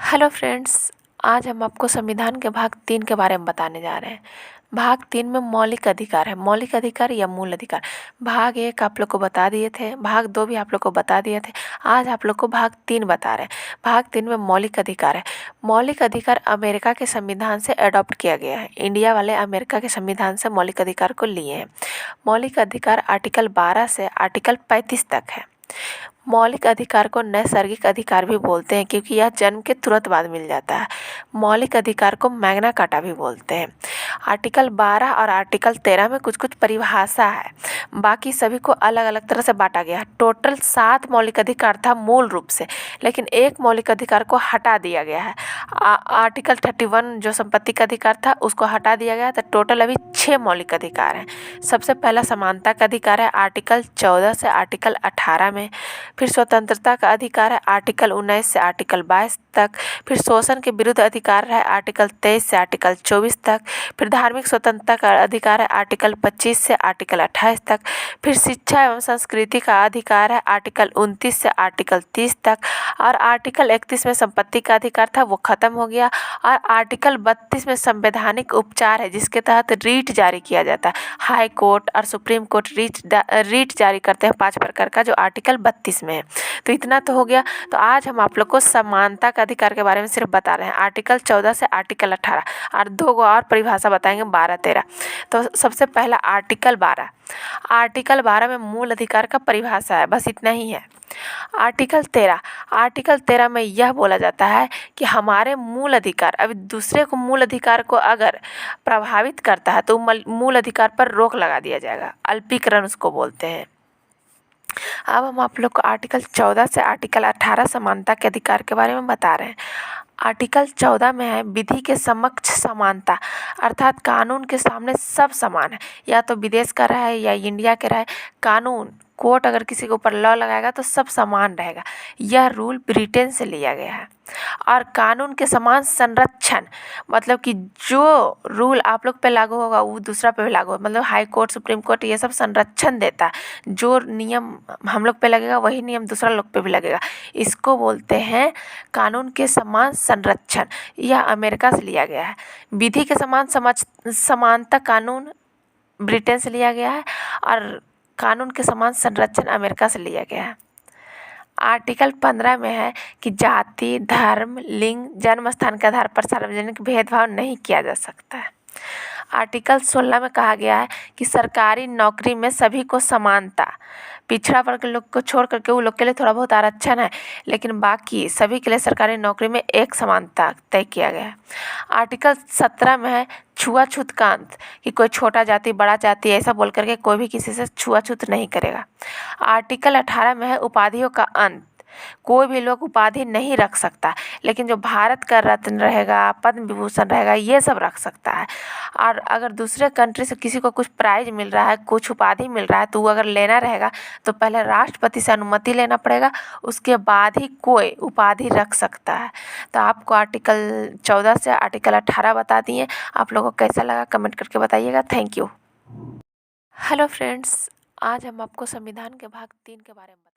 Hello friends, आज हम आपको संविधान के भाग 3 के बारे में बताने जा रहे हैं। भाग 3 में मौलिक अधिकार है। मौलिक अधिकार या मूल अधिकार। भाग 1 आप लोग को बता दिए थे, भाग 2 भी आप लोग को बता दिए थे। आज आप लोग को भाग 3 बता रहे हैं। भाग 3 में मौलिक अधिकार है। मौलिक अधिकार अमेरिका के संविधान से अडॉप्ट किया गया है। इंडिया वाले अमेरिका के संविधान से मौलिक अधिकार को लिए हैं। मौलिक अधिकार आर्टिकल 12 से आर्टिकल 35 तक है। मौलिक अधिकार को नैसर्गिक अधिकार भी बोलते हैं क्योंकि यह जन्म के तुरंत बाद मिल जाता है। मौलिक अधिकार को मैग्ना कार्टा भी बोलते हैं। आर्टिकल 12 और आर्टिकल 13 में कुछ कुछ परिभाषा है, बाकी सभी को अलग अलग तरह से बांटा गया है। टोटल 7 मौलिक अधिकार था मूल रूप से, लेकिन एक मौलिक अधिकार को हटा दिया गया है। आर्टिकल 31 जो संपत्ति का अधिकार था उसको हटा दिया गया, तो टोटल अभी 6 मौलिक अधिकार हैं। सबसे पहला समानता का अधिकार है आर्टिकल 14 से आर्टिकल 18 में। फिर स्वतंत्रता का अधिकार है आर्टिकल 19 से आर्टिकल 22 तक। फिर शोषण के विरुद्ध अधिकार है आर्टिकल 23 से आर्टिकल 24 तक। फिर धार्मिक स्वतंत्रता का अधिकार है आर्टिकल 25 से आर्टिकल 28 तक। फिर शिक्षा एवं संस्कृति का अधिकार है आर्टिकल 29 से आर्टिकल 30 तक। और आर्टिकल 31 में संपत्ति का अधिकार था, वो खत्म हो गया। और आर्टिकल 32 में संवैधानिक उपचार है, जिसके तहत रीट जारी किया जाता है। हाई कोर्ट और सुप्रीम कोर्ट रीट जारी करते हैं 5 प्रकार का, जो आर्टिकल 32 में है। तो इतना तो हो गया। तो आज हम आप लोग को समानता का अधिकार के बारे में सिर्फ बता रहे हैं, आर्टिकल 14 से आर्टिकल 18, और 2 और परिभाषा बताएंगे 12-13। तो सबसे पहला आर्टिकल 12। आर्टिकल 12 में मूल अधिकार का परिभाषा है, बस इतना ही है। आर्टिकल 13 में यह बोला जाता है कि हमारे मूल अधिकार अभी दूसरे को मूल अधिकार को अगर प्रभावित करता है तो मूल अधिकार पर रोक लगा दिया जाएगा। अल्पीकरण उसको बोलते हैं। अब हम आप लोग को आर्टिकल 14 से आर्टिकल 18 समानता के अधिकार के बारे में बता रहे हैं। आर्टिकल 14 में है विधि के समक्ष समानता, अर्थात कानून के सामने सब समान है। या तो विदेश का रहे या इंडिया के रहे, कानून कोर्ट अगर किसी के ऊपर लॉ लगाएगा तो सब समान रहेगा। यह रूल ब्रिटेन से लिया गया है। और कानून के समान संरक्षण, मतलब कि जो रूल आप लोग पे लागू होगा वो दूसरा पे भी लागू होगा। मतलब हाई कोर्ट, सुप्रीम कोर्ट ये सब संरक्षण देता है। जो नियम हम लोग पे लगेगा वही नियम दूसरा लोग पे भी लगेगा। इसको बोलते हैं कानून के समान संरक्षण। यह अमेरिका से लिया गया है। विधि के समान समानता कानून ब्रिटेन से लिया गया है, और कानून के समान संरक्षण अमेरिका से लिया गया है। आर्टिकल 15 में है कि जाति, धर्म, लिंग, जन्म स्थान के आधार पर सार्वजनिक भेदभाव नहीं किया जा सकता है। आर्टिकल 16 में कहा गया है कि सरकारी नौकरी में सभी को समानता, पिछड़ा वर्ग के लोग को छोड़ करके वो लोग के लिए थोड़ा बहुत आरक्षण है, लेकिन बाकी सभी के लिए सरकारी नौकरी में एक समानता तय किया गया है। आर्टिकल 17 में है छुआछूत का अंत, कि कोई छोटा जाति बड़ा जाति ऐसा बोल करके कोई भी किसी से छुआछूत नहीं करेगा। आर्टिकल 18 में है उपाधियों का अंत, कोई भी लोग उपाधि नहीं रख सकता, लेकिन जो भारत का रत्न रहेगा, पद्म विभूषण रहेगा, ये सब रख सकता है। और अगर दूसरे कंट्री से किसी को कुछ प्राइज मिल रहा है, कुछ उपाधि मिल रहा है, तो वो अगर लेना रहेगा तो पहले राष्ट्रपति से अनुमति लेना पड़ेगा, उसके बाद ही कोई उपाधि रख सकता है। तो आपको आर्टिकल 14 से आर्टिकल 18 बता दिए। आप लोगों को कैसा लगा कमेंट करके बताइएगा। Thank you. हेलो फ्रेंड्स, आज हम आपको संविधान के भाग 3 के बारे में